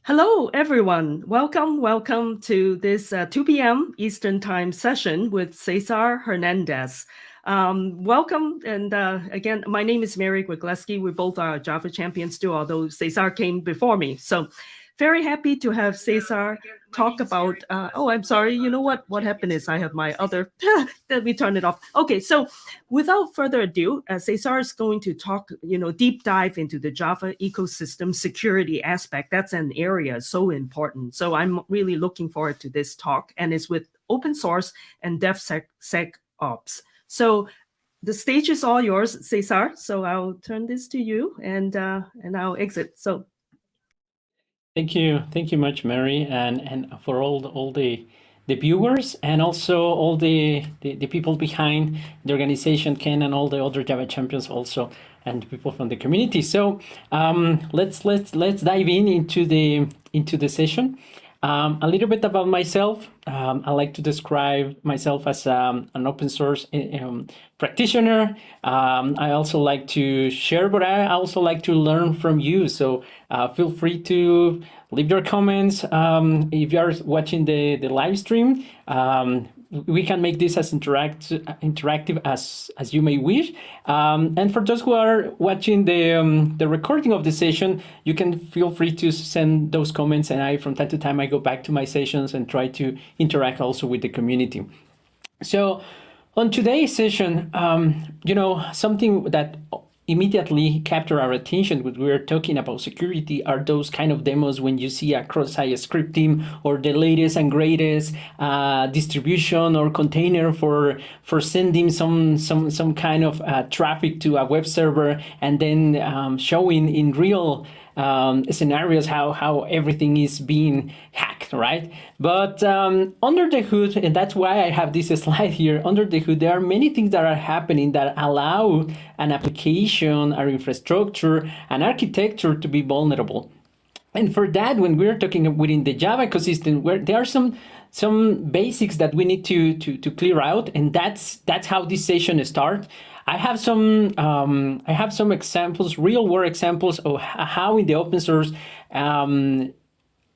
Hello, everyone. Welcome to this 2 p.m. Eastern Time session with Cesar Hernandez. Welcome, and again, my name is Mary Gwigleski. We both are Java champions too, although Cesar came before me. So very happy to have Cesar talk about, I'm sorry, you know what happened is I have my other, let me turn it off. Okay, so without further ado, Cesar is going to talk, deep dive into the Java ecosystem security aspect. That's an area so important. So I'm really looking forward to this talk, and it's with open source and DevSecOps. So the stage is all yours, Cesar. So I'll turn this to you, and I'll exit. So. Thank you much, Mary, and for all the viewers, and also all the people behind the organization, Ken, and all the other Java champions also, and people from the community. So let's dive into the session. A little bit about myself. I like to describe myself as an open source practitioner. I also like to share, but I also like to learn from you. So feel free to leave your comments. If you are watching the live stream, we can make this as interactive as you may wish. And for those who are watching the recording of the session, you can feel free to send those comments, and from time to time I go back to my sessions and try to interact also with the community. So on today's session, something that immediately capture our attention when we're talking about security are those kind of demos when you see a cross-site script team or the latest and greatest distribution or container for sending some kind of traffic to a web server, and then showing in real scenarios how everything is being hacked, right? But under the hood, and that's why I have this slide here, under the hood, there are many things that are happening that allow an application, our infrastructure, an architecture to be vulnerable. And for that, when we're talking within the Java ecosystem, where there are some basics that we need to clear out, and that's how this session starts. I have some examples, real world examples of how in the open source,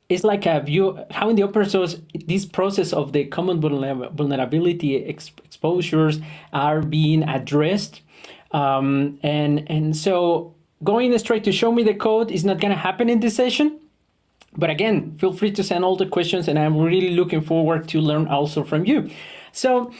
it's like how in the open source, this process of the common vulnerability exposures are being addressed. And so going straight to show me the code is not going to happen in this session. But again, feel free to send all the questions, and I'm really looking forward to learn also from you. So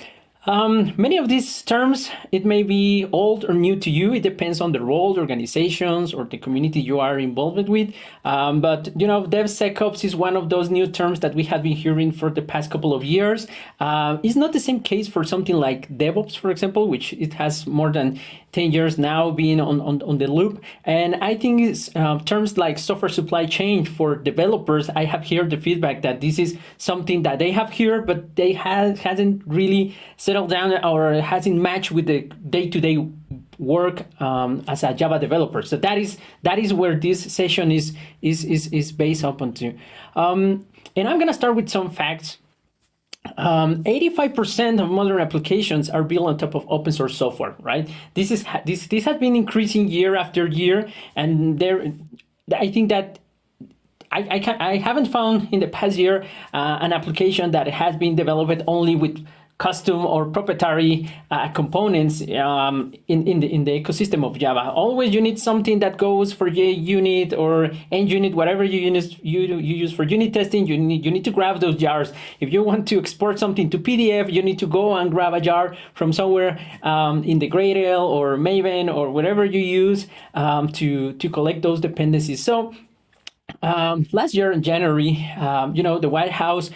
many of these terms, it may be old or new to you. It depends on the role, organizations, or the community you are involved with. But DevSecOps is one of those new terms that we have been hearing for the past couple of years. It's not the same case for something like DevOps, for example, which it has more than 10 years now being on the loop. And I think it's terms like software supply chain for developers. I have heard the feedback that this is something that they have here, but they hasn't really settled down or hasn't matched with the day-to-day work as a Java developer. So that is where this session is based upon too. And I'm gonna start with some facts. 85% of modern applications are built on top of open source software, right? This has been increasing year after year, and I think that I haven't found in the past year an application that has been developed only with custom or proprietary components in the ecosystem of Java. Always you need something that goes for JUnit or NUnit, whatever you use for unit testing. You need to grab those jars. If you want to export something to PDF, you need to go and grab a jar from somewhere in the Gradle or Maven or whatever you use to collect those dependencies. So last year in January, the White House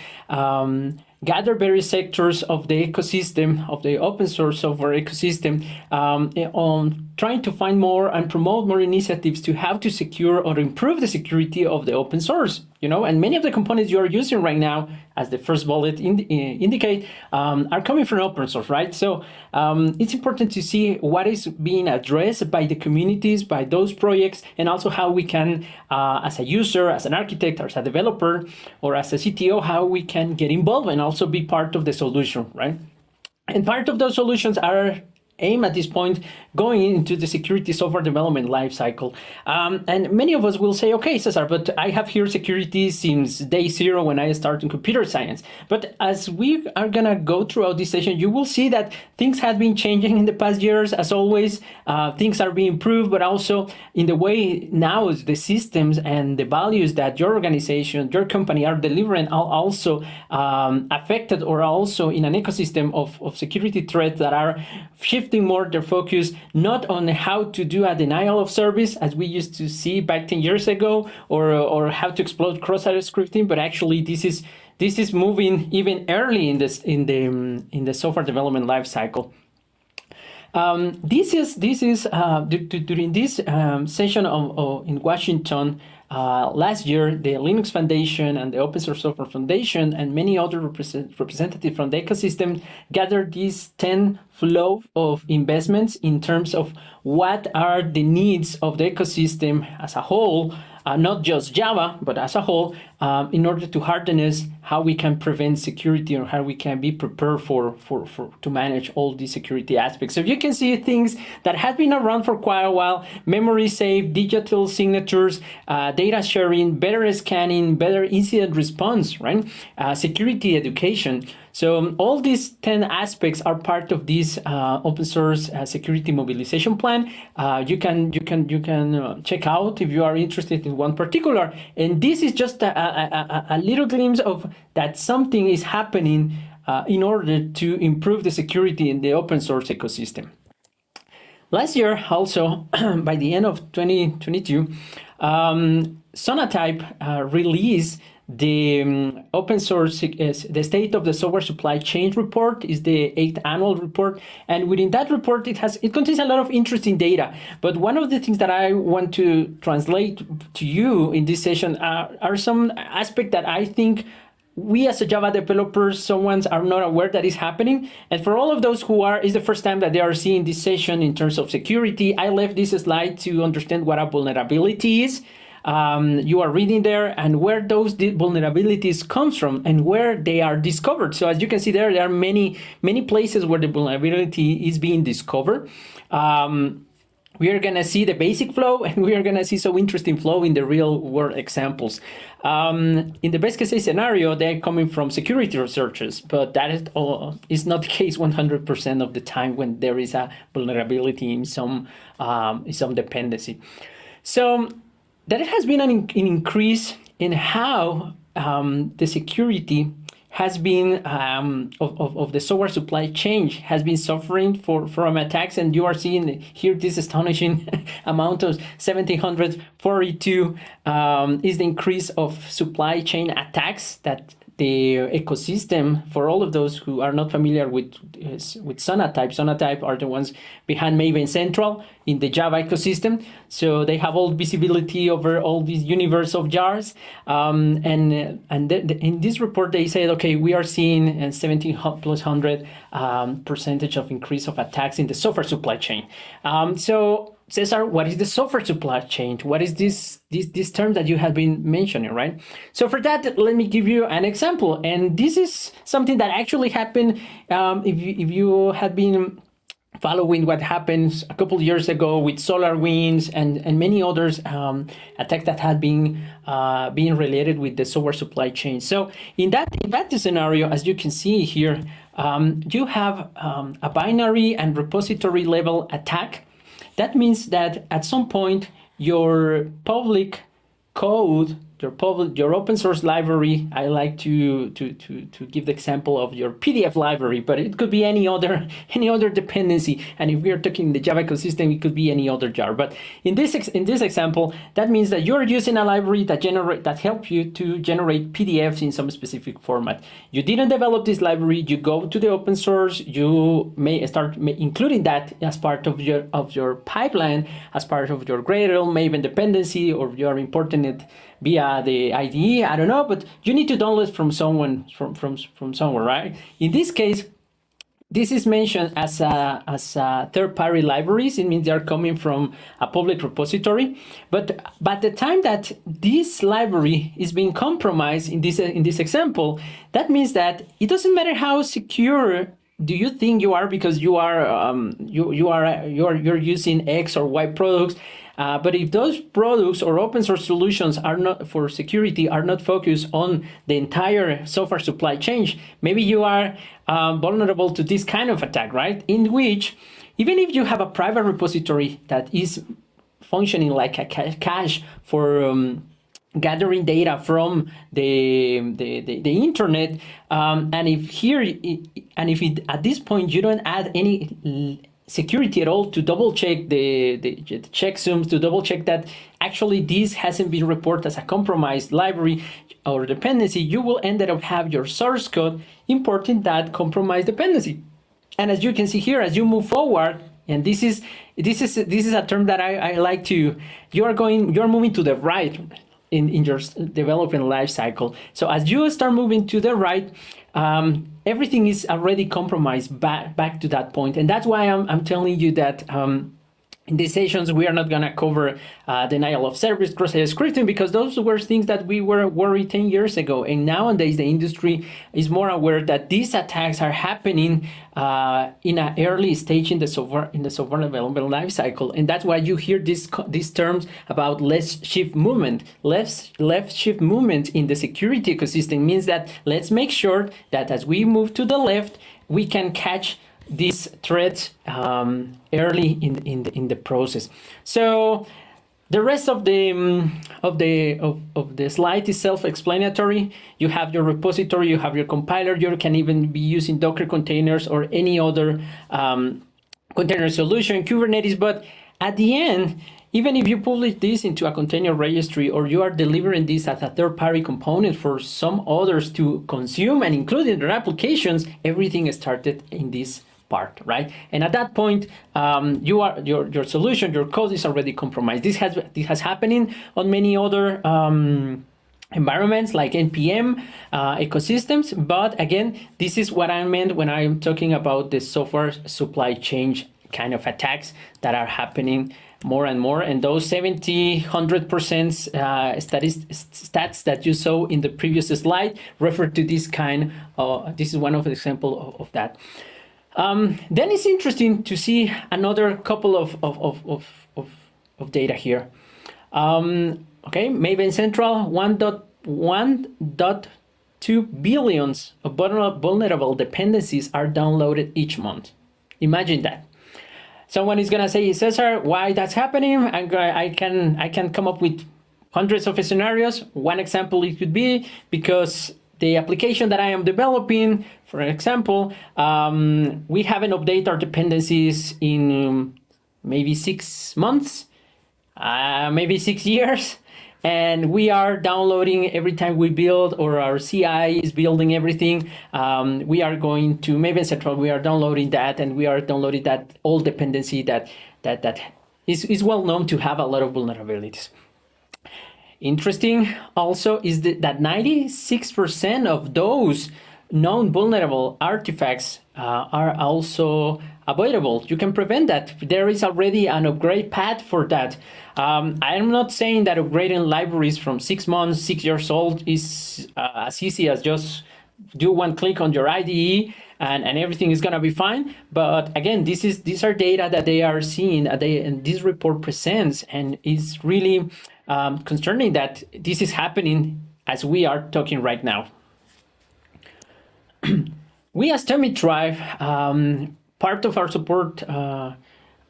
gathered various sectors of the ecosystem, of the open source software ecosystem, on trying to find more and promote more initiatives to how to secure or improve the security of the open source. And many of the components you are using right now, as the first bullet indicate, are coming from open source, right? So it's important to see what is being addressed by the communities, by those projects, and also how we can, as a user, as an architect, or as a developer, or as a CTO, how we can get involved and also be part of the solution, right? And part of those solutions are aim at this point going into the security software development lifecycle. And many of us will say, okay, Cesar, but I have here security since day zero when I started in computer science. But as we are going to go throughout this session, you will see that things have been changing in the past years. As always, things are being improved, but also in the way now the systems and the values that your organization, your company are delivering are also affected or also in an ecosystem of security threats that are shifting more their focus not on how to do a denial of service as we used to see back 10 years ago, or how to exploit cross-site scripting, but actually this is moving even early in the software development lifecycle. This is during this session in Washington last year, the Linux Foundation and the Open Source Software Foundation and many other representatives from the ecosystem gathered these 10 flow of investments in terms of what are the needs of the ecosystem as a whole, not just Java, but as a whole, in order to harness how we can prevent security or how we can be prepared to manage all these security aspects. So you can see things that have been around for quite a while: memory safe, digital signatures, data sharing, better scanning, better incident response, right? Security education. So all these 10 aspects are part of this open source security mobilization plan. You can check out if you are interested in one particular. And this is just a little glimpse of that something is happening in order to improve the security in the open source ecosystem. Last year, also, by the end of 2022, Sonatype released the open source, the state of the software supply chain report is the 8th annual report. And within that report, it contains a lot of interesting data. But one of the things that I want to translate to you in this session are some aspects that I think we as a Java developers, someone are not aware that is happening. And for all of those who are, it's the first time that they are seeing this session in terms of security. I left this slide to understand what a vulnerability is. You are reading there and where those vulnerabilities comes from and where they are discovered. So as you can see there are many places where the vulnerability is being discovered. We are going to see the basic flow, and we are going to see some interesting flow in the real world examples. In the best case scenario, they're coming from security researchers, but that is not the case 100% of the time when there is a vulnerability in some dependency. So there has been an increase in how the security has been of the software supply chain has been suffering from attacks, and you are seeing here this astonishing amount of 1,742 is the increase of supply chain attacks that the ecosystem, for all of those who are not familiar with Sonatype are the ones behind Maven Central in the Java ecosystem. So they have all visibility over all these universe of jars. And in this report, they said, okay, we are seeing a 1,700% percentage of increase of attacks in the software supply chain. So Cesar, what is the software supply chain? What is this term that you have been mentioning, right? So for that, let me give you an example. And this is something that actually happened if you have been following what happened a couple of years ago with SolarWinds and many others attacks that had been being related with the software supply chain. So in that scenario, as you can see here, you have a binary and repository level attack. That means that at some point your public code, your open source library, I like to give the example of your PDF library, but it could be any other dependency. And if we are talking the Java ecosystem, it could be any other jar. But in this example, that means that you're using a library that helps you to generate PDFs in some specific format. You didn't develop this library. You go to the open source. You may start including that as part of your pipeline, as part of your Gradle, Maven dependency, or you are importing it via the IDE, I don't know, but you need to download from from somewhere, right? In this case, this is mentioned as a third-party libraries. It means they are coming from a public repository. But by the time that this library is being compromised in this example, that means that it doesn't matter how secure do you think you are because you are you're using X or Y products? But if those products or open source solutions are not for security, are not focused on the entire software supply chain, maybe you are vulnerable to this kind of attack, right? In which, even if you have a private repository that is functioning like a cache for gathering data from the internet, and if at this point you don't add any security at all to double check the checksums, to double check that actually this hasn't been reported as a compromised library or dependency, you will end up have your source code importing that compromised dependency. And as you can see here, as you move forward, and this is a term that I like to, you're moving to the right in your development life cycle. So as you start moving to the right, everything is already compromised back to that point. And that's why I'm telling you that in these sessions, we are not going to cover denial of service, cross-site scripting, because those were things that we were worried 10 years ago. And nowadays, the industry is more aware that these attacks are happening in an early stage in the software development lifecycle. And that's why you hear these terms about left shift movement. Left shift movement in the security ecosystem means that let's make sure that as we move to the left, we can catch these threats early in the process. So the rest of the slide is self-explanatory. You have your repository, you have your compiler. You can even be using Docker containers or any other container solution, Kubernetes. But at the end, even if you publish this into a container registry or you are delivering this as a third-party component for some others to consume and include in their applications, everything started in this part, right? And at that point, your solution, your code is already compromised. This has happening on many other environments like NPM ecosystems. But again, this is what I meant when I'm talking about the software supply chain kind of attacks that are happening more and more. And those 70-100% stats that you saw in the previous slide refer to this kind of, this is one of the examples of that. Then it's interesting to see another couple of data here. Okay, Maven Central, 1.2 billions of vulnerable dependencies are downloaded each month. Imagine that. Someone is gonna say, Cesar, why that's happening? I can come up with hundreds of scenarios. One example it could be because the application that I am developing, for example, we haven't updated our dependencies in maybe 6 months, maybe 6 years. And we are downloading every time we build, or our CI is building everything. We are going to Maven Central, we are downloading that, and we are downloading that old dependency that is well known to have a lot of vulnerabilities. Interesting also is that 96% of those known vulnerable artifacts are also avoidable. You can prevent that. There is already an upgrade path for that. I'm not saying that upgrading libraries from 6 months, 6 years old is as easy as just do one click on your IDE and everything is gonna be fine. But again, these are data that they are seeing, and this report presents, and is really concerning that this is happening as we are talking right now. We as Tommy Tribe, part of our support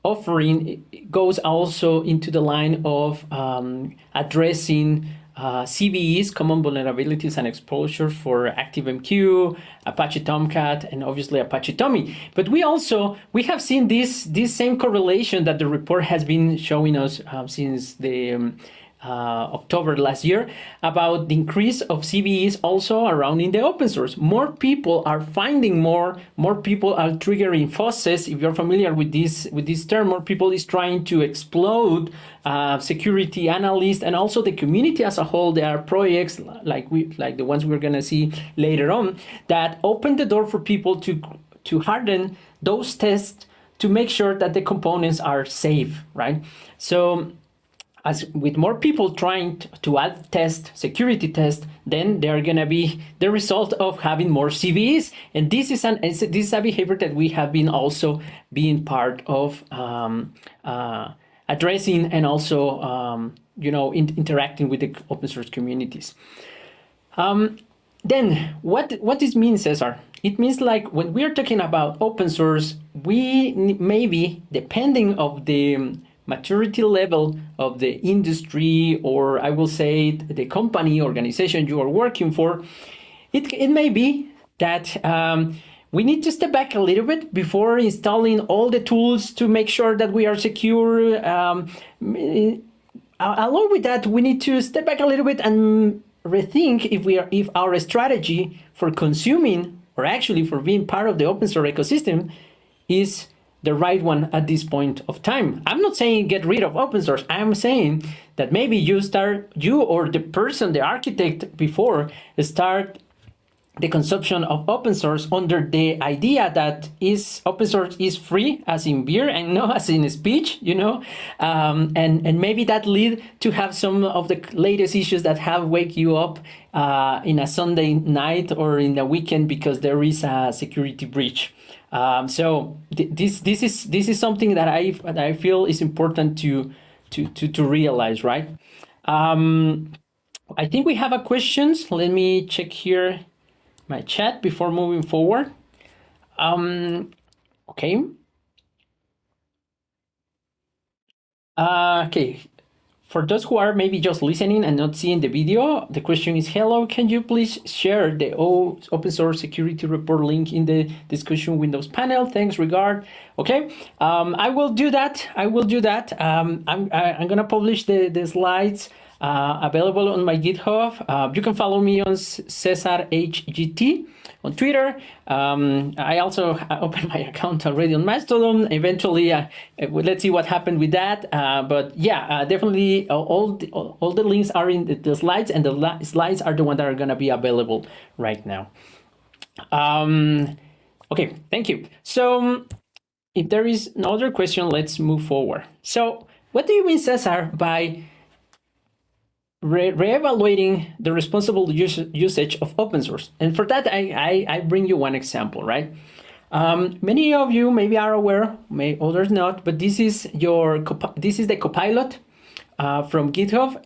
offering goes also into the line of addressing CVEs, common vulnerabilities and exposures for ActiveMQ, Apache Tomcat, and obviously Apache Tommy. But we have seen this same correlation that the report has been showing us since the October last year, about the increase of CVEs also around in the open source. More people are finding more people are triggering faucets. If you're familiar with this term, more people is trying to explode security analysts and also the community as a whole. There are projects like the ones we're gonna see later on that open the door for people to harden those tests to make sure that the components are safe, right? So as with more people trying to add security test, then they're gonna be the result of having more CVEs, and this is a behavior that we have been also being part of addressing, and also interacting with the open source communities. Then what this means, Cesar? It means like when we are talking about open source, we maybe, depending of the maturity level of the industry, or I will say the company, organization you are working for, it may be that we need to step back a little bit before installing all the tools to make sure that we are secure. Along with that, we need to step back a little bit and rethink if our strategy for consuming, or actually for being part of the open source ecosystem, is the right one at this point of time. I'm not saying get rid of open source. I'm saying that maybe you or the person, the architect before, start the consumption of open source under the idea that open source is free, as in beer, and not as in speech, and maybe that lead to have some of the latest issues that have wake you up in a Sunday night or in the weekend because there is a security breach. So this is something that I feel is important to realize, right? I think we have a questions. Let me check here my chat before moving forward. Okay. Okay. For those who are maybe just listening and not seeing the video, the question is, hello, can you please share the open source security report link in the discussion Windows panel? Thanks, regard. Okay, I will do that. I'm gonna publish the slides available on my GitHub. You can follow me on Cesar HGT on Twitter. I also opened my account already on Mastodon. Eventually, let's see what happened with that. But yeah, definitely all the links are in the slides, and the slides are the ones that are going to be available right now. Okay, thank you. So if there is another question, let's move forward. So what do you mean, Cesar, by re-evaluating the responsible usage of open source? And for that, I bring you one example, right? Many of you maybe are aware, others not, but this is the Copilot from GitHub.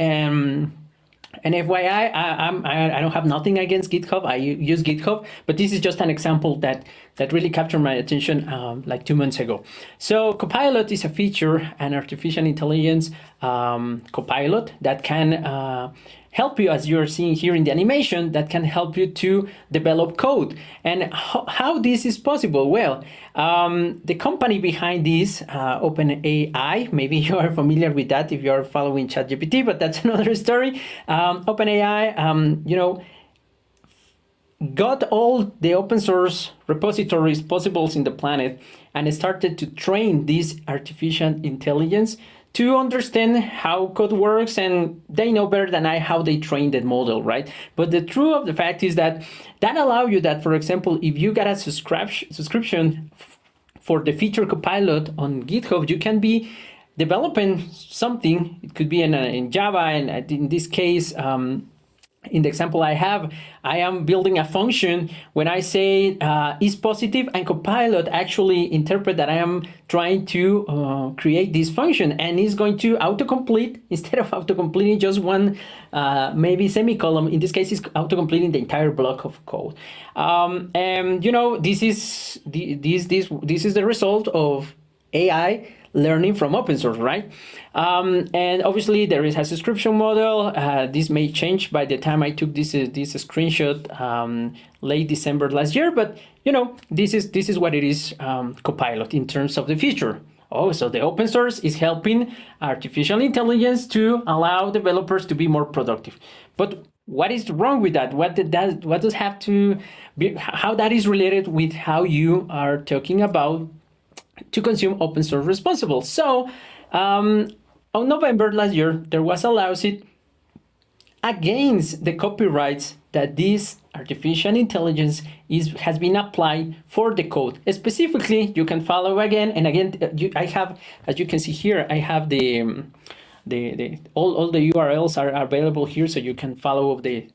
And FYI, I don't have nothing against GitHub. I use GitHub, but this is just an example that really captured my attention like 2 months ago. So Copilot is a feature, an artificial intelligence Copilot that can help you, as you're seeing here in the animation, that can help you to develop code. And how this is possible? Well, the company behind this, OpenAI, maybe you are familiar with that if you are following ChatGPT, but that's another story. OpenAI, got all the open source repositories possible in the planet and started to train this artificial intelligence to understand how code works, and they know better than I how they train that model, right? But the truth of the fact is that allow you that, for example, if you got a subscription for the feature Copilot on GitHub, you can be developing something. It could be in Java, and in this case, in the example I am building a function. When I say is positive, and Copilot actually interpret that I am trying to create this function, and it's going to autocomplete. Instead of autocompleting just one maybe semicolon, in this case it's autocompleting the entire block of code. And this is the result of AI learning from open source, right? And obviously there is a subscription model. This may change by the time I took this screenshot late December last year, but this is what it is, Copilot in terms of the feature. Oh, so the open source is helping artificial intelligence to allow developers to be more productive. But what is wrong with that? What does have to be? How that is related with how you are talking about to consume open source responsible. So on November last year, there was a lawsuit against the copyrights that this artificial intelligence has been applied for the code. Specifically, you can follow again and again. I have, as you can see here, I have the all the URLs are available here, so you can follow the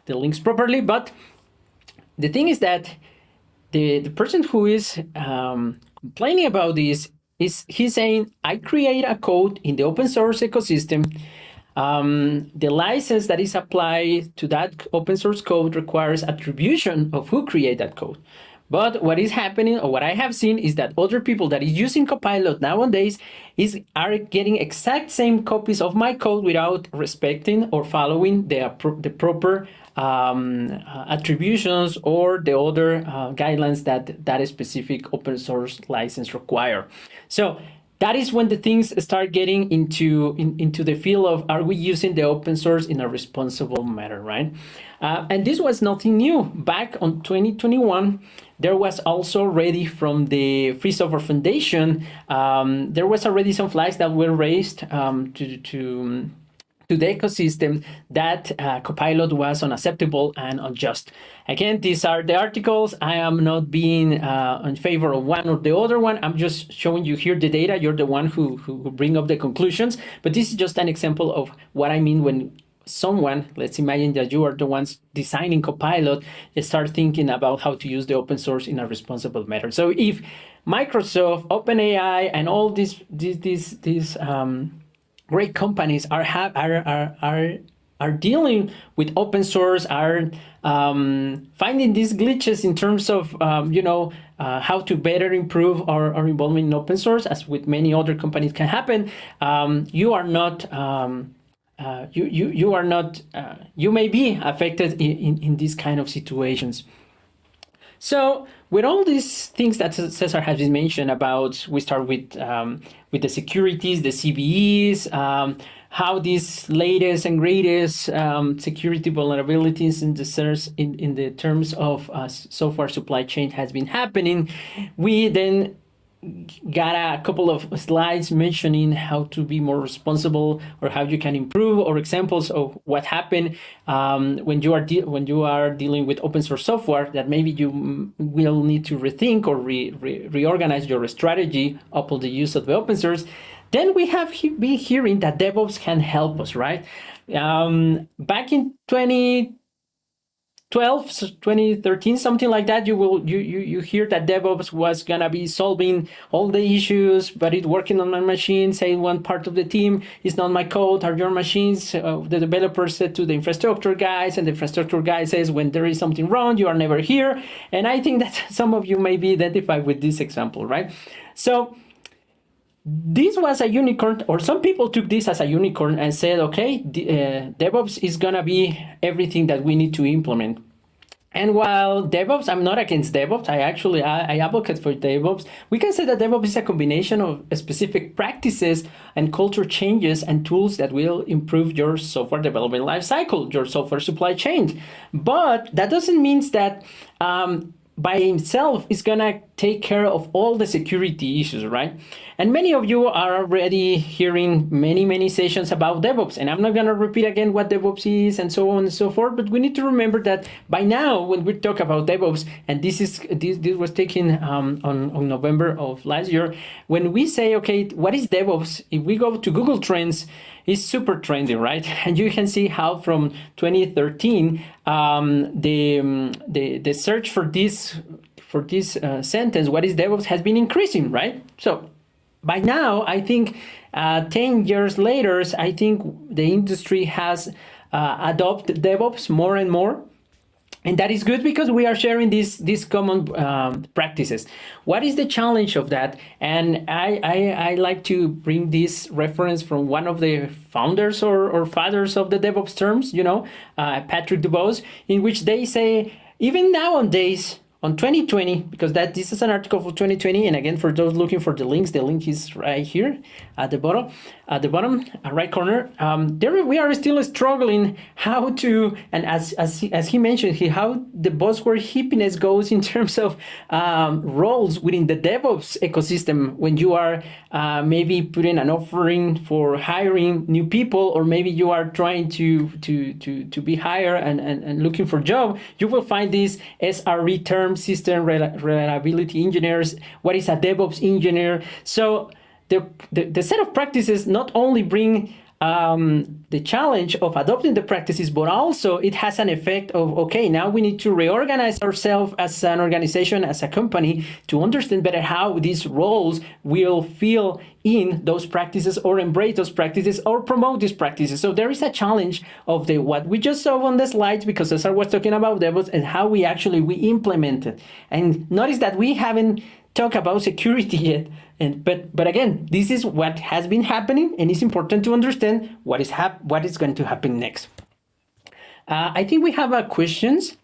links properly. But the thing is that the person who is complaining about this he's saying, I create a code in the open source ecosystem. The license that is applied to that open source code requires attribution of who create that code. But what is happening, or what I have seen, is that other people that is using Copilot nowadays are getting exact same copies of my code without respecting or following the proper attributions or the other guidelines that a specific open source license require. So that is when the things start getting into the field of, are we using the open source in a responsible manner, right? And this was nothing new. Back on 2021, there was also already from the Free Software Foundation, there was already some flags that were raised to the ecosystem that Copilot was unacceptable and unjust. Again, these are the articles. I am not being in favor of one or the other one. I'm just showing you here the data. You're the one who bring up the conclusions. But this is just an example of what I mean when someone, let's imagine that you are the ones designing Copilot, start thinking about how to use the open source in a responsible manner. So if Microsoft, OpenAI, and all these great companies are dealing with open source, are finding these glitches in terms of how to better improve our involvement in open source, as with many other companies can happen. You are not you may be affected in these kind of situations. So with all these things that Cesar has been mentioned about, we start with the securities, the CVEs, how these latest and greatest security vulnerabilities in the terms of software supply chain has been happening. We then got a couple of slides mentioning how to be more responsible, or how you can improve, or examples of what happened when you are dealing with open source software, that maybe you will need to rethink or reorganize your strategy upon the use of the open source. Then we have been hearing that DevOps can help us, right? Back in 2013, something like that, you hear that DevOps was gonna be solving all the issues, but it's working on my machine, saying one part of the team is not my code, are your machines. The developer said to the infrastructure guys, and the infrastructure guy says, when there is something wrong, you are never here. And I think that some of you may be identified with this example, right? So this was a unicorn, or some people took this as a unicorn and said, okay, DevOps is gonna be everything that we need to implement. And while DevOps, I'm not against DevOps, I advocate for DevOps. We can say that DevOps is a combination of specific practices and culture changes and tools that will improve your software development lifecycle, your software supply chain. But that doesn't mean that by himself is gonna take care of all the security issues, right? And many of you are already hearing many sessions about DevOps, and I'm not gonna repeat again what DevOps is and so on and so forth, but we need to remember that by now, when we talk about DevOps, and this was taken on November of last year, when we say, okay, what is DevOps? If we go to Google Trends, it's super trendy, right? And you can see how from 2013, the search for this sentence, what is DevOps, has been increasing, right? So by now, I think 10 years later, I think the industry has adopted DevOps more and more. And that is good because we are sharing these common practices. What is the challenge of that? And I like to bring this reference from one of the founders or fathers of the DevOps terms, Patrick DuBose, in which they say, even nowadays, on 2020, because this is an article for 2020, and again, for those looking for the links, the link is right here at the bottom right corner. There we are still struggling how to, and as he mentioned, how the buzzword hippiness goes in terms of roles within the DevOps ecosystem when you are maybe putting an offering for hiring new people, or maybe you are trying to be hired and looking for a job. You will find these SRE terms, system reliability engineers. What is a DevOps engineer? So the set of practices not only bring the challenge of adopting the practices, but also it has an effect of, okay, now we need to reorganize ourselves as an organization, as a company, to understand better how these roles will feel in those practices, or embrace those practices, or promote these practices. So there is a challenge of what we just saw on the slides, because Cesar was talking about DevOps, and how we implement it. And notice that we haven't talked about security yet. But again, this is what has been happening, and it's important to understand what is going to happen next. I think we have questions.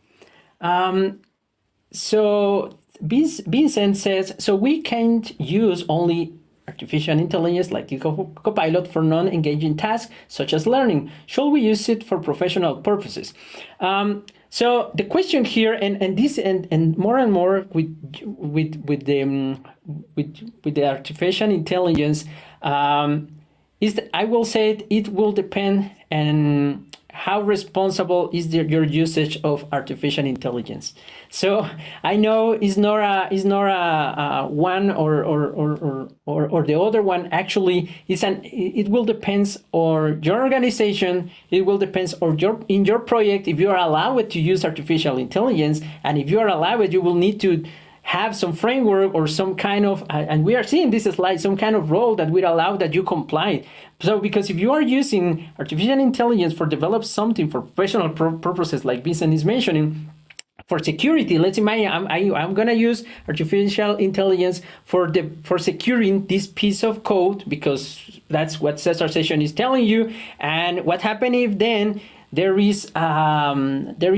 So Vincent says, so we can't use only artificial intelligence like Copilot for non-engaging tasks such as learning. Should we use it for professional purposes? So the question here, and more and more with the artificial intelligence, is that I will say it will depend on how responsible is your usage of artificial intelligence. So I know it's not a one or the other one. Actually, it will depend on your organization. It will depend on your project if you are allowed to use artificial intelligence, and if you are allowed, you will need to have some framework or some kind of, and we are seeing this slide, some kind of role that will allow that you comply. So because if you are using artificial intelligence for develop something for professional purposes, like Vincent is mentioning, for security, let's imagine I'm going to use artificial intelligence for securing this piece of code, because that's what Cesar session is telling you. And what happens if then there is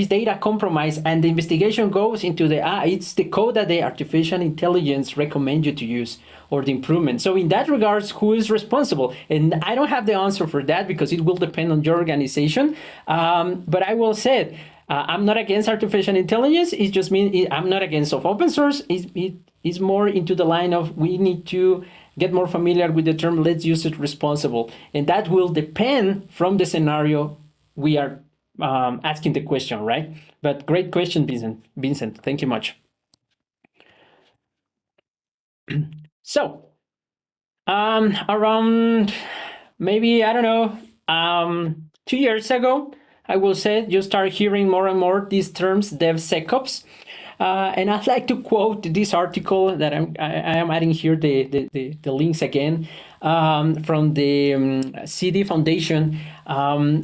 data compromise, and the investigation goes into it's the code that the artificial intelligence recommend you to use, or the improvement. So in that regards, who is responsible? And I don't have the answer for that, because it will depend on your organization. But I will say, I'm not against artificial intelligence. It just means I'm not against open source. It's more into the line of, we need to get more familiar with the term, let's use it responsible. And that will depend from the scenario we are asking the question, right? But great question, Vincent. Thank you much. So, around maybe, I don't know, 2 years ago, I will say, you start hearing more and more these terms, DevSecOps. And I'd like to quote this article that I am adding here, the links again, from the CD Foundation,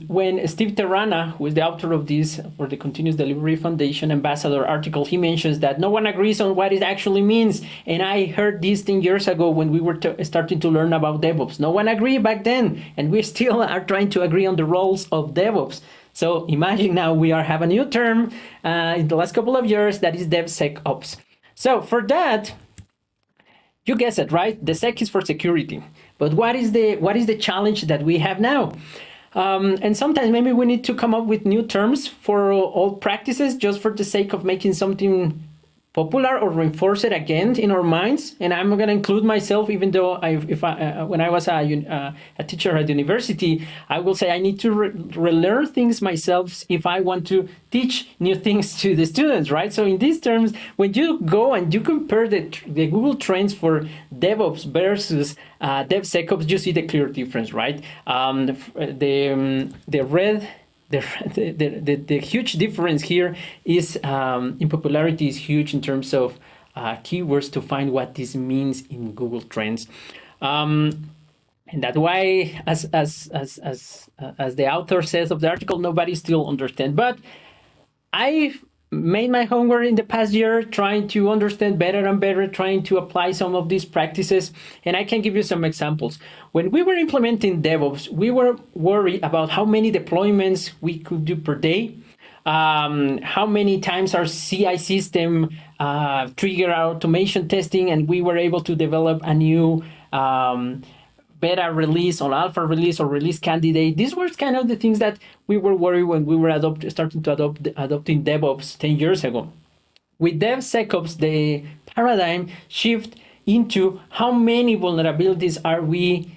when Steve Terrana, who is the author of this, for the Continuous Delivery Foundation Ambassador article, he mentions that no one agrees on what it actually means. And I heard this 10 years ago when we were starting to learn about DevOps. No one agreed back then, and we still are trying to agree on the roles of DevOps. So imagine now we have a new term in the last couple of years, that is DevSecOps. So for that, you guessed it, right? The sec is for security. But what is the challenge that we have now? And sometimes maybe we need to come up with new terms for all practices, just for the sake of making something popular or reinforce it again in our minds. And I'm going to include myself, even though when I was a teacher at university, I will say I need to relearn things myself if I want to teach new things to the students, right? So in these terms, when you go and you compare the Google Trends for DevOps versus DevSecOps, you see the clear difference, right? The huge difference here is in popularity is huge in terms of keywords to find what this means in Google Trends, and that's why, as the author says of the article, nobody still understands. But I've made my homework in the past year, trying to understand better and better, trying to apply some of these practices. And I can give you some examples. When we were implementing DevOps, we were worried about how many deployments we could do per day, how many times our CI system trigger our automation testing, and we were able to develop a new beta release or alpha release or release candidate. These were kind of the things that we were worried when we were adopting DevOps 10 years ago. With DevSecOps, the paradigm shift into how many vulnerabilities are we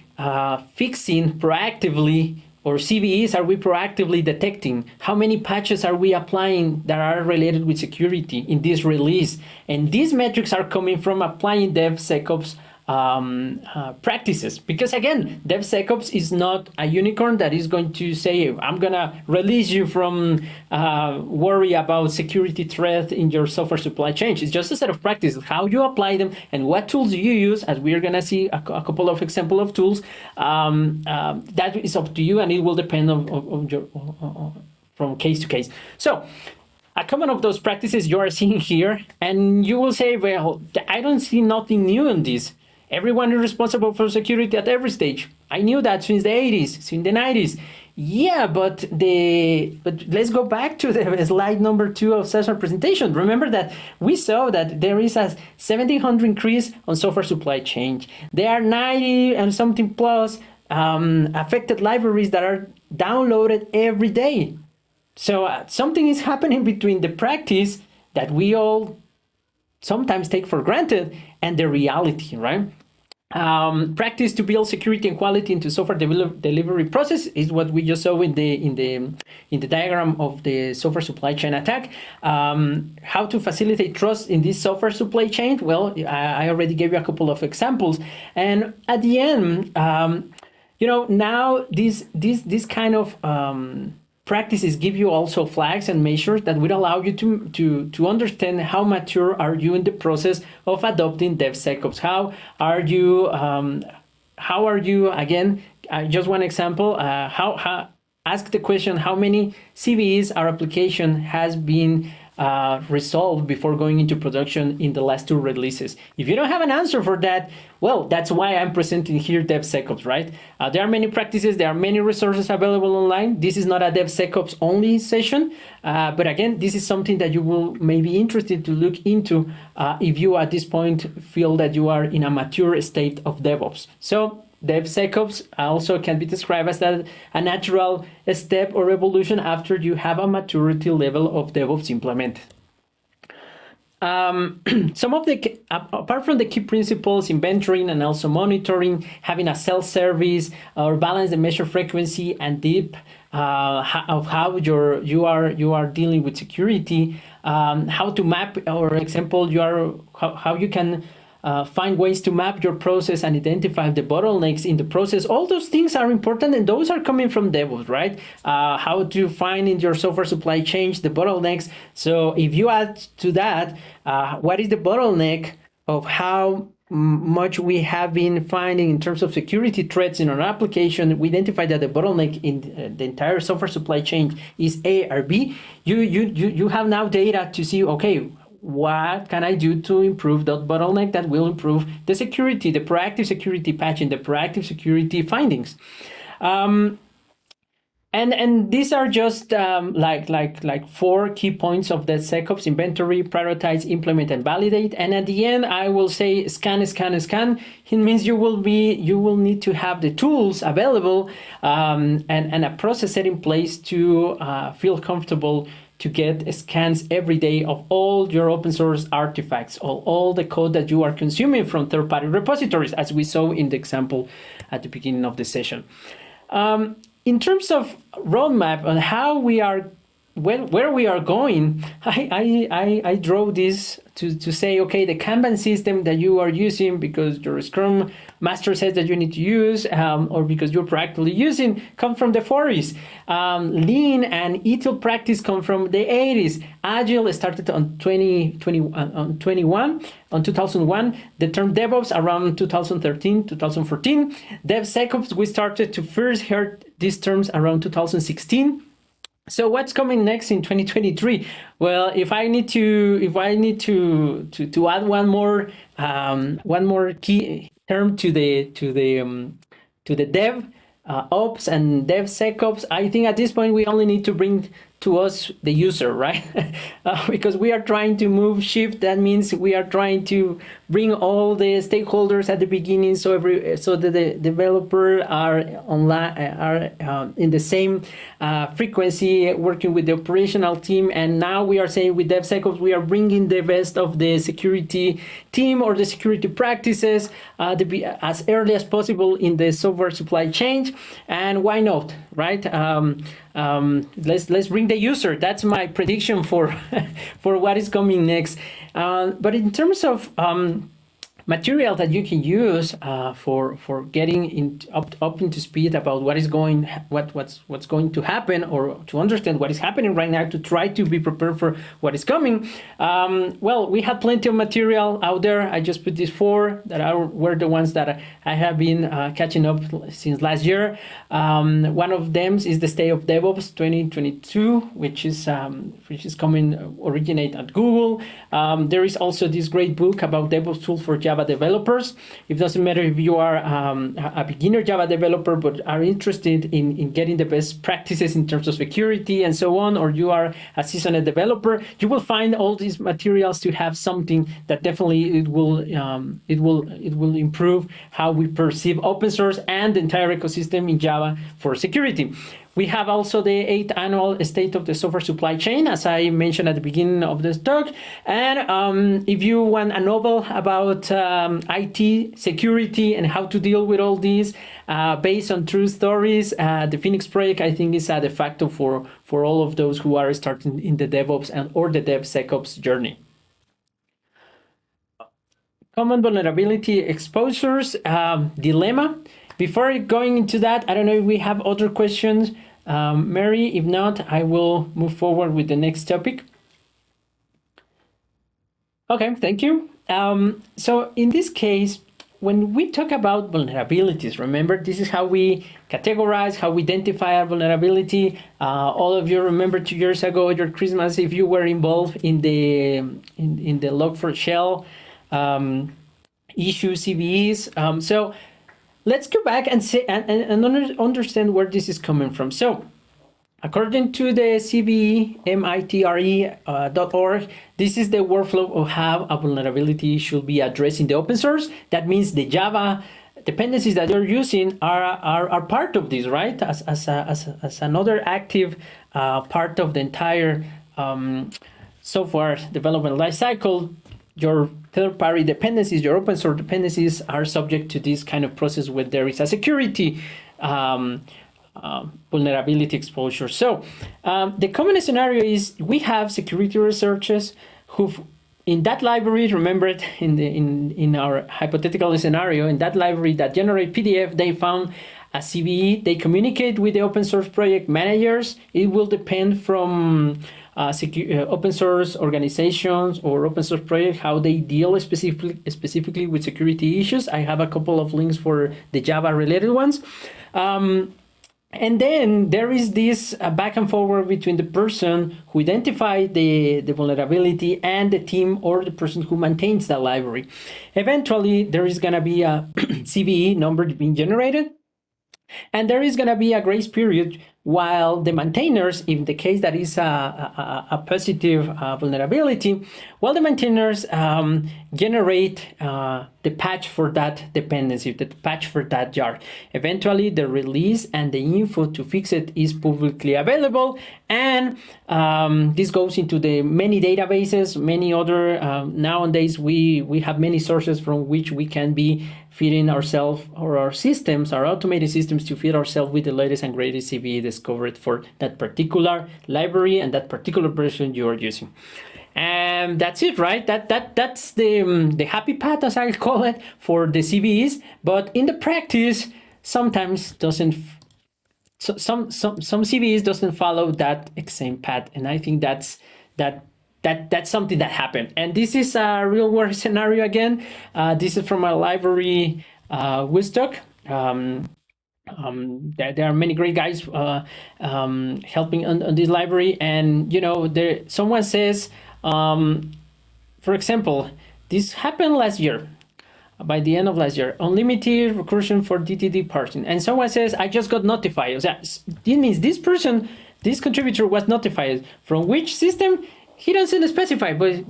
fixing proactively, or CVEs are we proactively detecting? How many patches are we applying that are related with security in this release? And these metrics are coming from applying DevSecOps practices. Because again, DevSecOps is not a unicorn that is going to say, I'm going to release you from worry about security threat in your software supply chain. It's just a set of practices, how you apply them and what tools you use, as we're going to see a couple of examples of tools. That is up to you, and it will depend on your from case to case. So a common of those practices you are seeing here, and you will say, well, I don't see nothing new in this. Everyone is responsible for security at every stage. I knew that since the 80s, since the 90s. Yeah, but let's go back to the slide number 2 of Cesar's presentation. Remember that we saw that there is a 1,700 increase on software supply chain. There are 90 and something plus affected libraries that are downloaded every day. So something is happening between the practice that we all sometimes take for granted and the reality, right? Practice to build security and quality into software delivery process is what we just saw in the diagram of the software supply chain attack. How to facilitate trust in this software supply chain? Well, I already gave you a couple of examples, and at the end, now this kind of practices give you also flags and measures that will allow you to understand how mature are you in the process of adopting DevSecOps. How are you again, just one example, ask the question, how many CVEs our application has been resolved before going into production in the last 2 releases. If you don't have an answer for that, well, that's why I'm presenting here DevSecOps, right? There are many practices, there are many resources available online. This is not a DevSecOps only session, but again, this is something that you will may be interested to look into if you at this point feel that you are in a mature state of DevOps. So DevSecOps also can be described as a natural step or evolution after you have a maturity level of DevOps implemented. Some of the, apart from the key principles, inventorying and also monitoring, having a self-service or balance the measure frequency and deep of how you are dealing with security, how to map, or example, how you can find ways to map your process and identify the bottlenecks in the process. All those things are important, and those are coming from DevOps, right? How to find in your software supply chain the bottlenecks. So if you add to that, what is the bottleneck of how much we have been finding in terms of security threats in our application, we identify that the bottleneck in the entire software supply chain is A or B. You have now data to see, okay, what can I do to improve that bottleneck that will improve the security, the proactive security patching, the proactive security findings. And these are just like 4 key points of the SecOps: inventory, prioritize, implement, and validate. And at the end, I will say scan, scan, scan. It means you will need to have the tools available and a process set in place to feel comfortable to get scans every day of all your open source artifacts, all the code that you are consuming from third-party repositories, as we saw in the example at the beginning of the session. In terms of roadmap on how we are, where we are going, I draw this to say, okay, the Kanban system that you are using because your Scrum Master says that you need to use, or because you're practically using, come from the 40s. Lean and ETL practice come from the 80s. Agile started on 2001. The term DevOps around 2013, 2014. DevSecOps, we started to first hear these terms around 2016. So what's coming next in 2023? Well, if I need to add one more key term to the Dev Ops and DevSecOps, I think at this point we only need to bring to us the user, right? Because we are trying to move shift. That means we are trying to bring all the stakeholders at the beginning, so that the developer are online, in the same frequency, working with the operational team. And now we are saying with DevSecOps, we are bringing the best of the security team or the security practices as early as possible in the software supply chain. And why not, right? Let's bring the user. That's my prediction for for what is coming next. But in terms of material that you can use for getting up into speed about what's going to happen, or to understand what is happening right now, to try to be prepared for what is coming. Well, we have plenty of material out there. I just put these 4 that were the ones that I have been catching up since last year. One of them is the State of DevOps 2022, which is coming, originate at Google. There is also this great book about DevOps tools for Java developers. It doesn't matter if you are a beginner Java developer but are interested in getting the best practices in terms of security and so on, or you are a seasoned developer, you will find all these materials to have something that definitely it will improve how we perceive open source and the entire ecosystem in Java for security. We have also the 8th annual State of the Software Supply Chain, as I mentioned at the beginning of this talk. And if you want a novel about IT security and how to deal with all these based on true stories, the Phoenix Project, I think, is a de facto for all of those who are starting in the DevOps or the DevSecOps journey. Common vulnerability exposures, dilemma. Before going into that, I don't know if we have other questions. Mary, if not, I will move forward with the next topic. Okay, thank you. So in this case, when we talk about vulnerabilities, remember, this is how we categorize, how we identify a vulnerability. All of you remember 2 years ago, your Christmas, if you were involved in the Log4Shell issue, CVEs. So let's go back and say and understand where this is coming from. So, according to the CVE.mitre.org, this is the workflow of how a vulnerability should be addressed in the open source. That means the Java dependencies that you're using are part of this, right? As another active part of the entire software development lifecycle. Your third-party dependencies, your open source dependencies are subject to this kind of process where there is a security vulnerability exposure. So the common scenario is we have security researchers who, in that library, remember it in our hypothetical scenario, in that library that generate PDF, they found a CVE. They communicate with the open source project managers. It will depend from open source organizations or open source projects, how they deal specifically with security issues. I have a couple of links for the Java related ones. And then there is this back and forward between the person who identified the vulnerability and the team or the person who maintains the library. Eventually, there is going to be a CVE number being generated, and there is going to be a grace period while the maintainers, in the case that is a positive vulnerability, while the maintainers generate the patch for that dependency, the patch for that jar. Eventually, the release and the info to fix it is publicly available, and this goes into the many databases, many other, nowadays we have many sources from which we can be feeding ourselves or our systems, our automated systems, to feed ourselves with the latest and greatest CVE discovered for that particular library and that particular version you are using. And that's it, right? That's the happy path, as I call it, for the CVEs. But in the practice, sometimes doesn't. Some CVEs doesn't follow that same path, and I think that's something that happened. And this is a real world scenario again. This is from a library, Wistock. There are many great guys helping on this library, and someone says, for example, this happened last year. By the end of last year, unlimited recursion for DTD parsing, and someone says, I just got notified. This means this contributor was notified from which system. He doesn't specify, but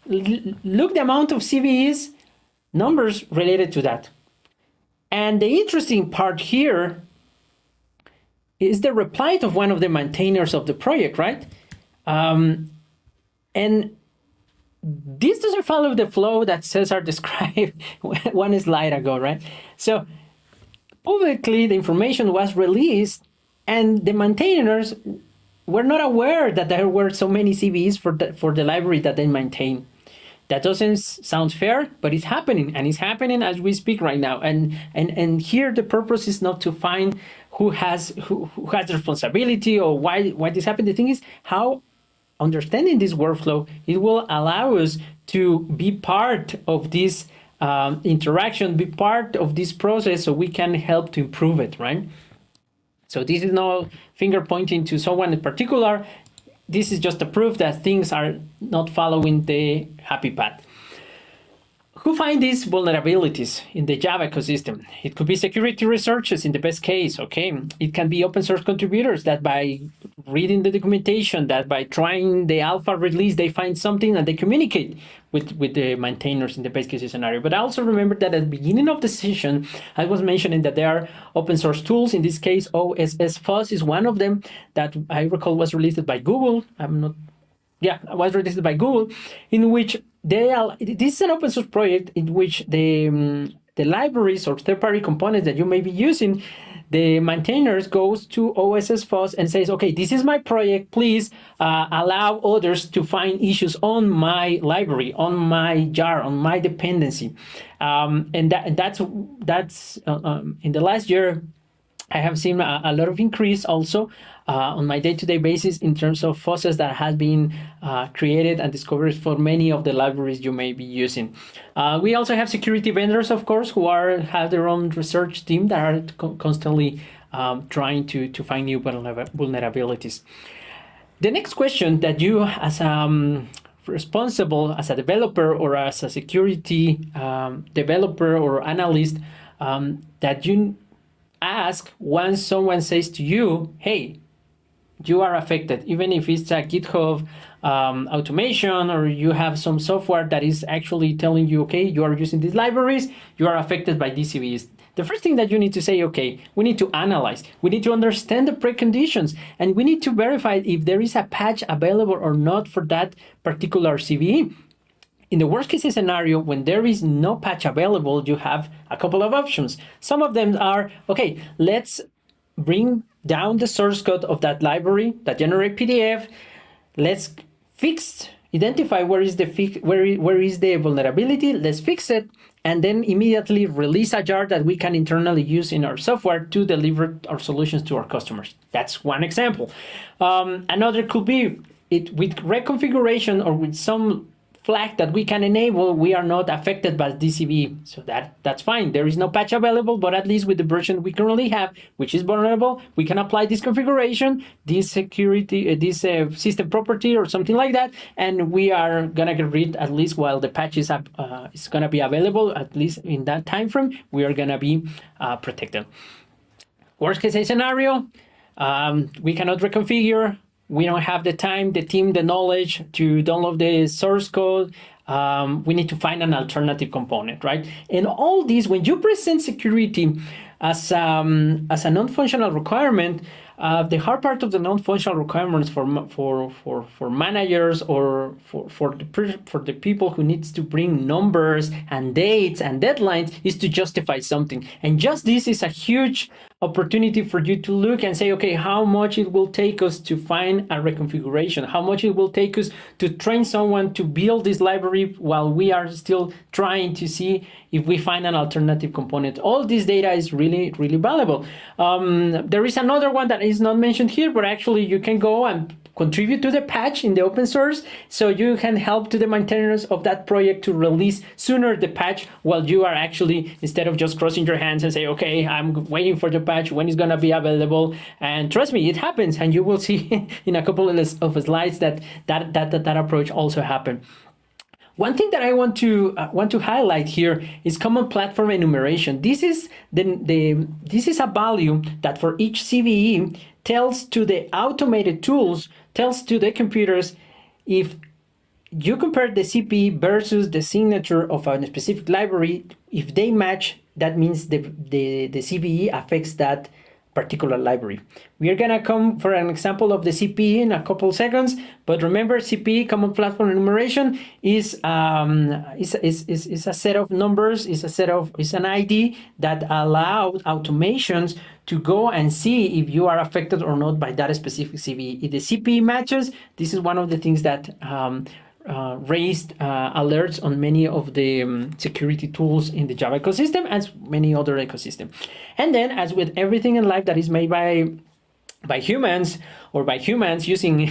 look the amount of CVEs numbers related to that. And the interesting part here is the reply of one of the maintainers of the project, right? And this doesn't follow the flow that Cesar described one slide ago, right? So publicly, the information was released, and the maintainers were not aware that there were so many CVEs for the library that they maintain. That doesn't sound fair, but it's happening, and it's happening as we speak right now. And here the purpose is not to find who has the responsibility or why this happened. The thing is how understanding this workflow, it will allow us to be part of this interaction, be part of this process, so we can help to improve it, right? So this is no finger pointing to someone in particular. This is just a proof that things are not following the happy path. Who find these vulnerabilities in the Java ecosystem? It could be security researchers in the best case, okay? It can be open source contributors that by reading the documentation, that by trying the alpha release, they find something and they communicate with the maintainers in the best case scenario. But I also remember that at the beginning of the session, I was mentioning that there are open source tools. In this case, OSS is one of them that I recall was released by Google. Was released by Google, in which this is an open source project in which the libraries or third-party components that you may be using, the maintainers goes to OSS and says, okay, this is my project, please allow others to find issues on my library, on my jar, on my dependency. And that's in the last year, I have seen a lot of increase also on my day-to-day basis in terms of faucets that has been created and discovered for many of the libraries you may be using. We also have security vendors, of course, who have their own research team that are constantly trying to find new vulnerabilities. The next question that you, as responsible as a developer or as a security developer or analyst, that you ask once someone says to you, hey, you are affected, even if it's a GitHub automation or you have some software that is actually telling you, okay, you are using these libraries, you are affected by these CVEs. The first thing that you need to say, okay, we need to analyze, we need to understand the preconditions, and we need to verify if there is a patch available or not for that particular CVE. In the worst case scenario, when there is no patch available, you have a couple of options. Some of them are, okay, let's bring down the source code of that library that generate PDF. Let's identify where is the vulnerability. Let's fix it, and then immediately release a jar that we can internally use in our software to deliver our solutions to our customers. That's one example. Another could be with reconfiguration or with some flag that we can enable, we are not affected by DCV. So that's fine. There is no patch available, but at least with the version we currently have, which is vulnerable, we can apply this configuration, this security, this system property or something like that, and we are gonna get rid, at least while the patch is gonna be available, at least in that time frame, we are gonna be protected. Worst case scenario, we cannot reconfigure. We don't have the time, the team, the knowledge to download the source code. We need to find an alternative component, right? And all these, when you present security as a non-functional requirement, the hard part of the non-functional requirements for managers or for the people who needs to bring numbers and dates and deadlines is to justify something. And just this is a huge opportunity for you to look and say, okay, how much it will take us to find a reconfiguration, how much it will take us to train someone to build this library while we are still trying to see if we find an alternative component. All this data is really, really valuable. There is another one that is not mentioned here, but actually you can go and contribute to the patch in the open source, so you can help to the maintainers of that project to release sooner the patch, while you are actually, instead of just crossing your hands and say, okay, I'm waiting for the patch, when it's gonna be available. And trust me, it happens, and you will see in a couple of slides that approach also happened. One thing that I want to highlight here is common platform enumeration. This is this is a value that for each CVE tells to the automated tools, tells to the computers, if you compare the CPE versus the signature of a specific library, if they match, that means the CVE affects that particular library. We are gonna come for an example of the CPE in a couple seconds, but remember, CPE, Common Platform Enumeration, is a set of numbers, is an ID that allows automations to go and see if you are affected or not by that specific CVE. If the CPE matches, this is one of the things that raised alerts on many of the security tools in the Java ecosystem, as many other ecosystems. And then, as with everything in life that is made by humans or by humans using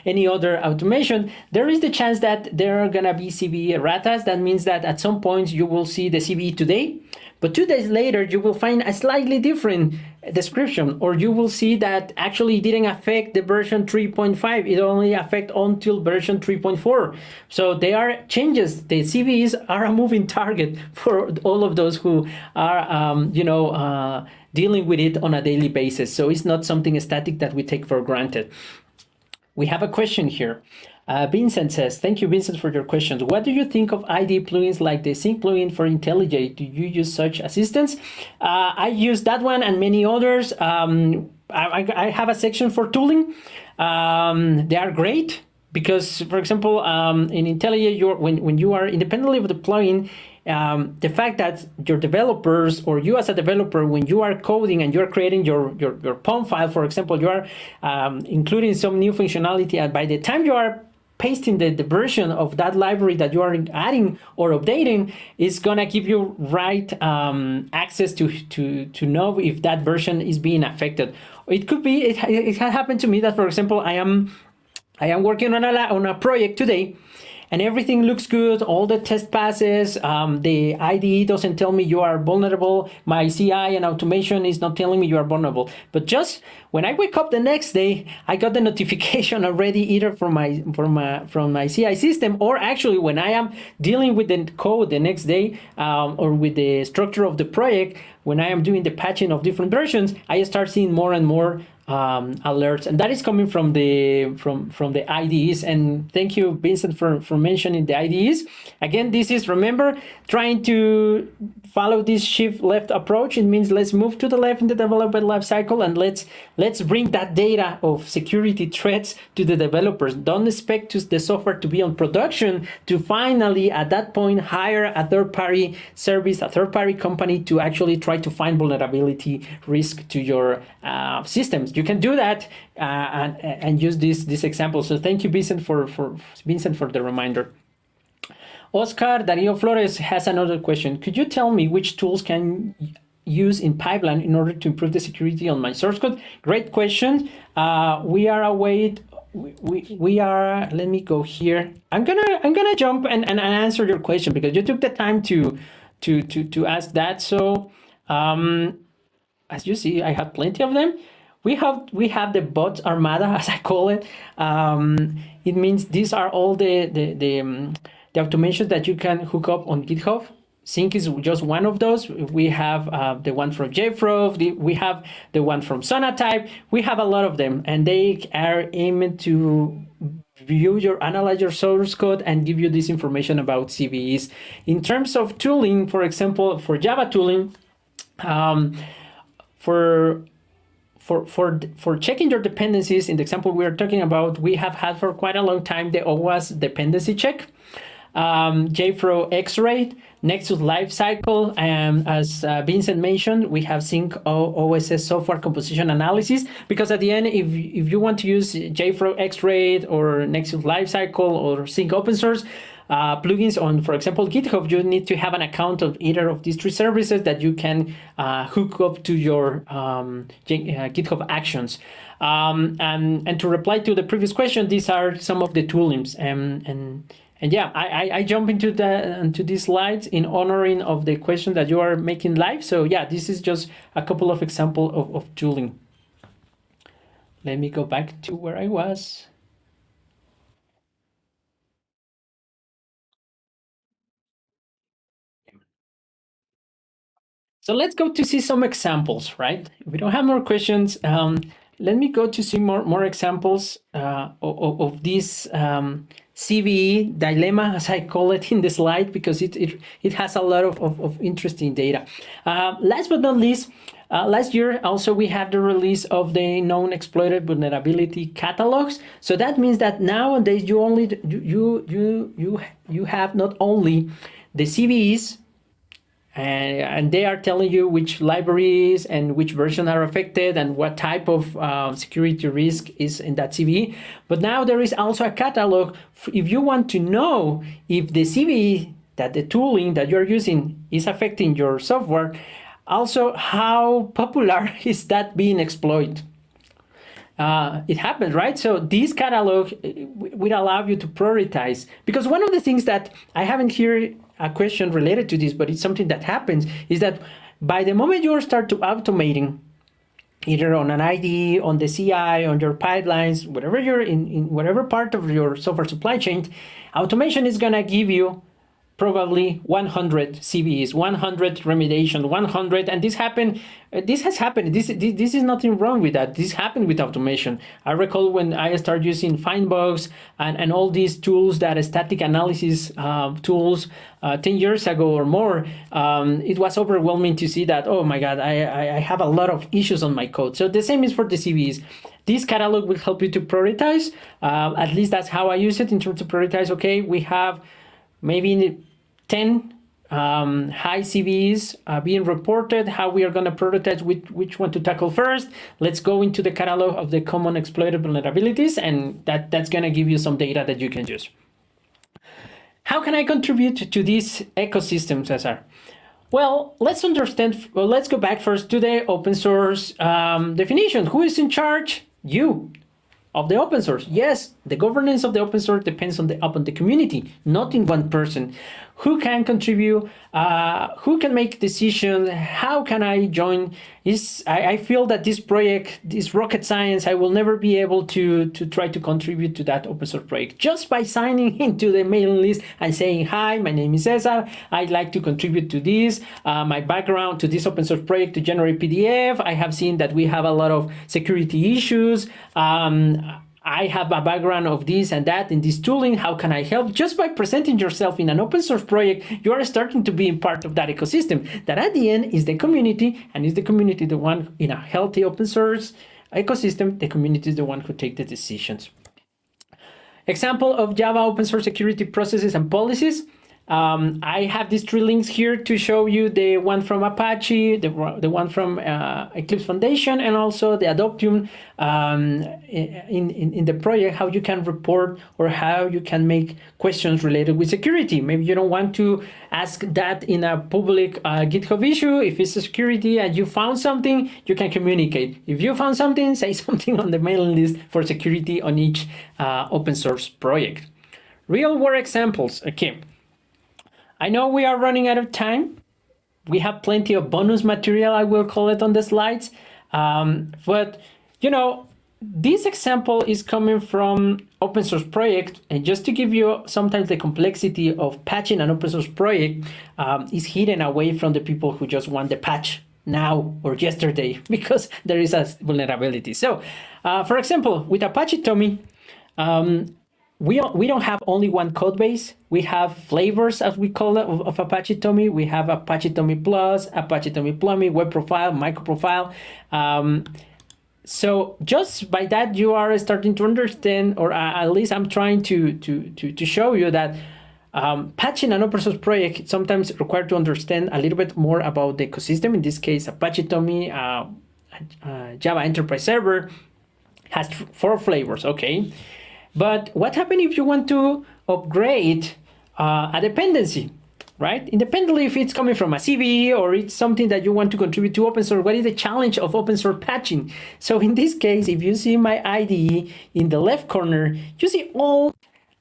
any other automation, there is the chance that there are gonna be CVE erratas. That means that at some point you will see the CVE today, but 2 days later you will find a slightly different description, or you will see that actually didn't affect the version 3.5, it only affect until version 3.4. So there are changes. The CVEs are a moving target for all of those who are dealing with it on a daily basis. So it's not something static that we take for granted. We have a question here. Vincent says, thank you, Vincent, for your questions. What do you think of IDE plugins like the Sync plugin for IntelliJ? Do you use such assistance? I use that one and many others. I have a section for tooling. They are great because, for example, in IntelliJ, when you are independently of the plugin, the fact that your developers or you as a developer, when you are coding and you're creating your POM file, for example, you are including some new functionality, and by the time you are pasting the version of that library that you are adding or updating, is gonna give you right access to know if that version is being affected. It could be, it has happened to me that, for example, I am working on a project today, and everything looks good, all the test passes, the IDE doesn't tell me you are vulnerable, my CI and automation is not telling me you are vulnerable. But just when I wake up the next day, I got the notification already either from my CI system, or actually when I am dealing with the code the next day, or with the structure of the project, when I am doing the patching of different versions, I start seeing more and more alerts, and that is coming from the IDEs. And thank you, Vincent, for mentioning the IDEs. Again, this is, remember, trying to follow this shift left approach. It means let's move to the left in the development lifecycle, and let's bring that data of security threats to the developers. Don't expect the software to be on production to finally at that point hire a third-party service, a third-party company to actually try to find vulnerability risk to your systems. You can do that and use this example. So thank you, Vincent, for the reminder. Oscar Dario Flores has another question. Could you tell me which tools can use in pipeline in order to improve the security on my source code? Great question. We are let me go here. I'm gonna jump and answer your question because you took the time to ask that. So as you see, I have plenty of them. We have the bot armada, as I call it. It means these are all the automations that you can hook up on GitHub. Sync is just one of those. We have the one from JFrog. We have the one from Sonatype. We have a lot of them, and they are aimed to analyze your source code and give you this information about CVEs. In terms of tooling, for example, for Java tooling, for checking your dependencies, in the example we are talking about, we have had for quite a long time the OWASP dependency check, JFrog X-Ray, Nexus Lifecycle, and as Vincent mentioned, we have Sync OSS software composition analysis, because at the end, if you want to use JFrog X-Ray or Nexus Lifecycle or Sync open source plugins on, for example, GitHub, you need to have an account of either of these three services that you can hook up to your GitHub Actions. And to reply to the previous question, these are some of the toolings. And yeah, I jump into these slides in honoring of the question that you are making live. So yeah, this is just a couple of examples of tooling. Let me go back to where I was. So let's go to see some examples, right? If we don't have more questions, let me go to see more examples of this CVE dilemma, as I call it in the slide, because it has a lot of interesting data. Last but not least, last year also we had the release of the known exploited vulnerability catalogs. So that means that nowadays you have not only the CVEs and they are telling you which libraries and which version are affected and what type of security risk is in that CVE. But now there is also a catalog if you want to know if the CVE, that the tooling that you're using is affecting your software, also how popular is that being exploited. It happens, right? So this catalog will allow you to prioritize, because one of the things that I haven't heard a question related to this, but it's something that happens, is that by the moment you start to automating, either on an IDE, on the CI, on your pipelines, whatever you're in whatever part of your software supply chain, automation is gonna give you probably 100 CVEs, 100 remediation, 100, and this has happened. This is nothing wrong with that. This happened with automation. I recall when I started using Findbox and all these tools, that static analysis tools 10 years ago or more, it was overwhelming to see that, oh my God, I have a lot of issues on my code. So the same is for the CVEs. This catalog will help you to prioritize. At least that's how I use it in terms of prioritize. Okay, we have maybe 10 high CVEs being reported, how we are going to prioritize which one to tackle first. Let's go into the catalog of the common exploited vulnerabilities, and that's going to give you some data that you can use. How can I contribute to this ecosystem, Cesar? Well, let's go back first to the open source definition. Who is in charge? You. Of the open source. Yes, the governance of the open source depends on the community, not in one person. Who can contribute? Who can make decisions? How can I join? I feel that this project, this rocket science, I will never be able to try to contribute to that open source project just by signing into the mailing list and saying, hi, my name is Cesar. I'd like to contribute to this. My background to this open source project to generate PDF. I have seen that we have a lot of security issues. I have a background of this and that in this tooling. How can I help? Just by presenting yourself in an open source project, you are starting to be part of that ecosystem. That at the end is the community, and is the community the one in a healthy open source ecosystem? The community is the one who takes the decisions. Example of Java open source security processes and policies. I have these 3 links here to show you the one from Apache, the one from Eclipse Foundation, and also the Adoptium in the project, how you can report or how you can make questions related with security. Maybe you don't want to ask that in a public GitHub issue. If it's a security and you found something, you can communicate. If you found something, say something on the mailing list for security on each open source project. Real world examples. Okay. I know we are running out of time. We have plenty of bonus material, I will call it, on the slides. But, you know, this example is coming from open source project. And just to give you sometimes the complexity of patching an open source project is hidden away from the people who just want the patch now or yesterday, because there is a vulnerability. So, for example, with Apache Tommy, we don't have only one code base. We have flavors, as we call it, of Apache Tommy. We have Apache Tommy Plus, Apache Tommy Plummy, web profile, micro profile. So just by that, you are starting to understand, or at least I'm trying to show you that patching an open source project sometimes requires to understand a little bit more about the ecosystem. In this case, Apache Tommy, Java Enterprise Server has 4 flavors. Okay. But what happens if you want to upgrade a dependency, right? Independently if it's coming from a CVE or it's something that you want to contribute to open source, what is the challenge of open source patching? So in this case, if you see my IDE in the left corner, you see all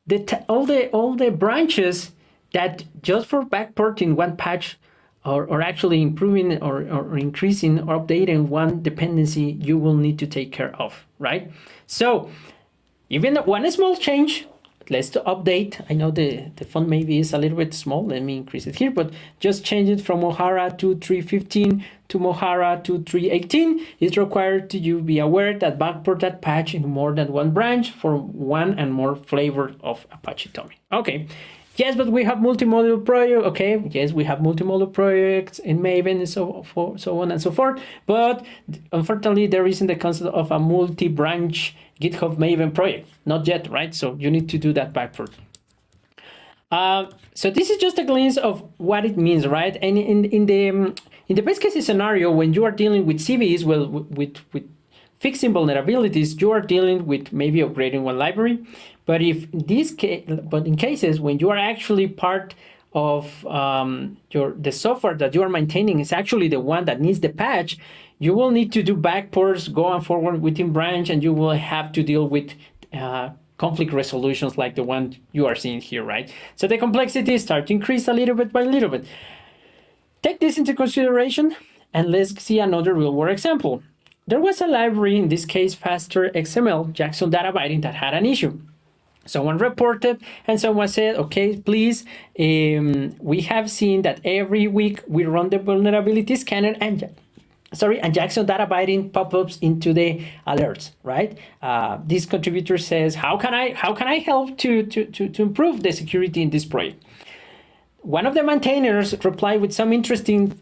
the branches that just for backporting one patch or actually improving or increasing or updating one dependency, you will need to take care of, right? So even one small change, let's update. I know the font maybe is a little bit small. Let me increase it here, but just change it from Mohara to 3.15 to Mohara to 3.18. It's required to you be aware that backport that patch in more than one branch for one and more flavor of Apache Tommy. Okay. Yes, but we have multi-module project. Okay, yes, we have multi-module projects in Maven and so on and so forth. But unfortunately, there isn't the concept of a multi-branch GitHub Maven project. Not yet, right? So you need to do that backport. So this is just a glimpse of what it means, right? And in the best case scenario, when you are dealing with CVEs, well, with fixing vulnerabilities, you are dealing with maybe upgrading one library. But in cases when you are actually part of the software that you are maintaining is actually the one that needs the patch, you will need to do backports, go on forward within branch, and you will have to deal with conflict resolutions like the one you are seeing here, right? So the complexity starts to increase a little bit by little bit. Take this into consideration, and let's see another real-world example. There was a library, in this case, Faster XML, Jackson Data Binding, that had an issue. Someone reported, and someone said, okay, please, we have seen that every week we run the vulnerability scanner and Jackson Data Binding pop-ups into the alerts, right? This contributor says, how can I help to improve the security in this project? One of the maintainers replied with some interesting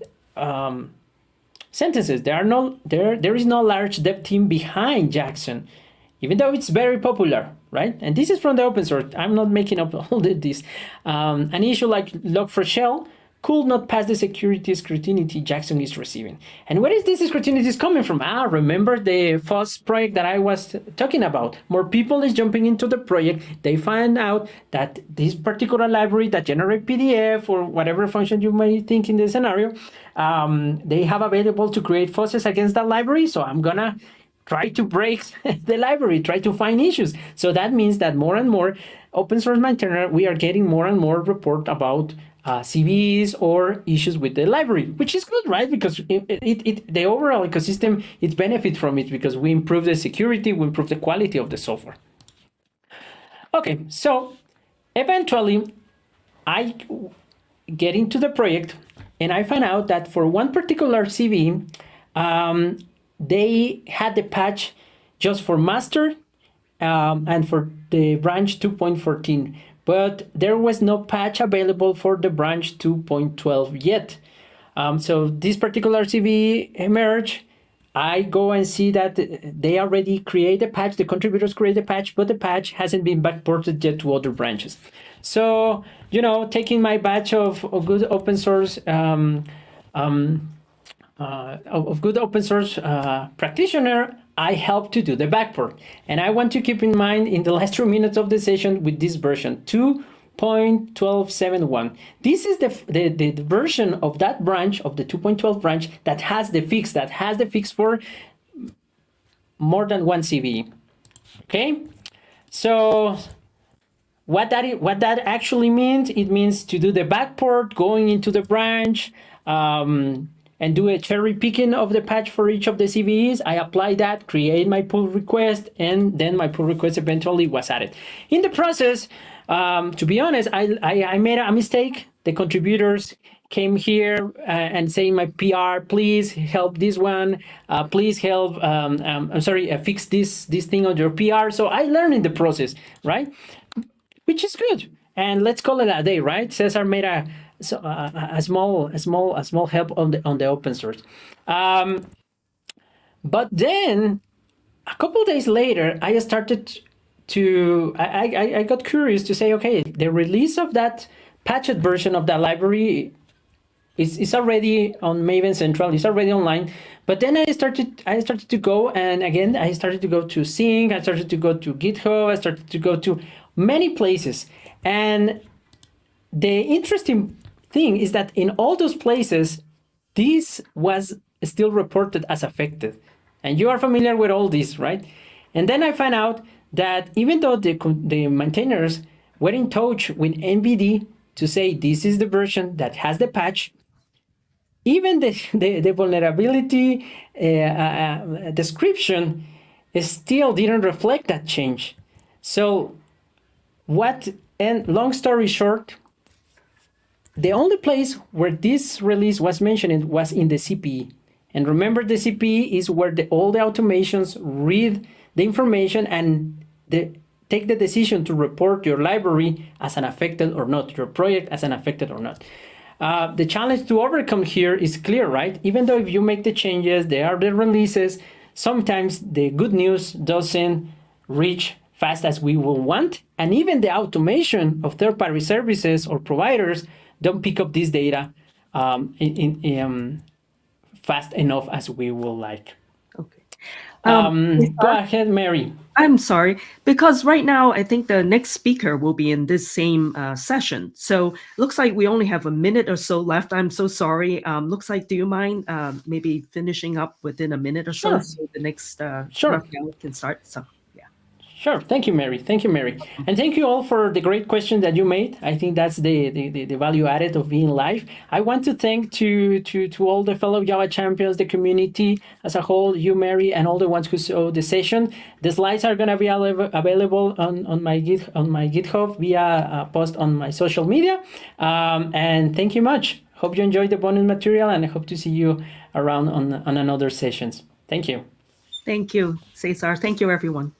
sentences. There is no large dev team behind Jackson, even though it's very popular, right? And this is from the open source. I'm not making up all of this. An issue like Log4Shell could not pass the security scrutiny Jackson is receiving. And where is this scrutiny coming from? Remember the FOSS project that I was talking about? More people is jumping into the project. They find out that this particular library that generate PDF or whatever function you may think in the scenario, they have available to create FOSSes against that library. So I'm gonna try to break the library, try to find issues. So that means that more and more open source maintainer, we are getting more and more report about CVEs or issues with the library, which is good, right? Because the overall ecosystem, it benefits from it because we improve the security, we improve the quality of the software. Okay, so eventually I get into the project and I find out that for one particular CVE, they had the patch just for master and for the branch 2.14. But there was no patch available for the branch 2.12 yet. So this particular CVE emerged. I go and see that they already create a patch, the contributors create a patch, but the patch hasn't been backported yet to other branches. So, taking my batch of good open source practitioner, I help to do the backport. And I want to keep in mind in the last 2 minutes of the session with this version 2.1271. This is the version of that branch, of the 2.12 branch, that has the fix, for more than one CVE. Okay, so what that actually means, it means to do the backport, going into the branch, and do a cherry picking of the patch for each of the CVEs. I apply that, create my pull request, and then my pull request eventually was added. In the process, to be honest, I made a mistake. The contributors came here and saying my PR, please help this one, please help, fix this thing on your PR. So I learned in the process, right? Which is good. And let's call it a day, right? Cesar made a small help on the open source. But then a couple of days later, I started I got curious to say, okay, the release of that patched version of that library is already on Maven Central, it's already online. But then I started to go, and again, I started to go to Sync, I started to go to GitHub, I started to go to many places. And the interesting thing is that in all those places, this was still reported as affected. And you are familiar with all this, right? And then I found out that even though the maintainers were in touch with NVD to say this is the version that has the patch, even the vulnerability description still didn't reflect that change. So and long story short, the only place where this release was mentioned was in the CPE. And remember, the CPE is where all the automations read the information and take the decision to report your library as an affected or not, your project as an affected or not. The challenge to overcome here is clear, right? Even though if you make the changes, there are the releases, sometimes the good news doesn't reach fast as we will want. And even the automation of third-party services or providers don't pick up this data fast enough as we would like. Okay. Go ahead, Mary. I'm sorry, because right now I think the next speaker will be in this same session. So looks like we only have a minute or so left. I'm so sorry. Looks like, do you mind maybe finishing up within a minute or so, so the next round can start? So. Sure. Thank you, Mary. Thank you, Mary. And thank you all for the great questions that you made. I think that's the value added of being live. I want to thank to all the fellow Java champions, the community as a whole, you, Mary, and all the ones who saw the session. The slides are going to be available on my GitHub via a post on my social media. And thank you much. Hope you enjoyed the bonus material, and I hope to see you around on another sessions. Thank you. Thank you, Cesar. Thank you, everyone.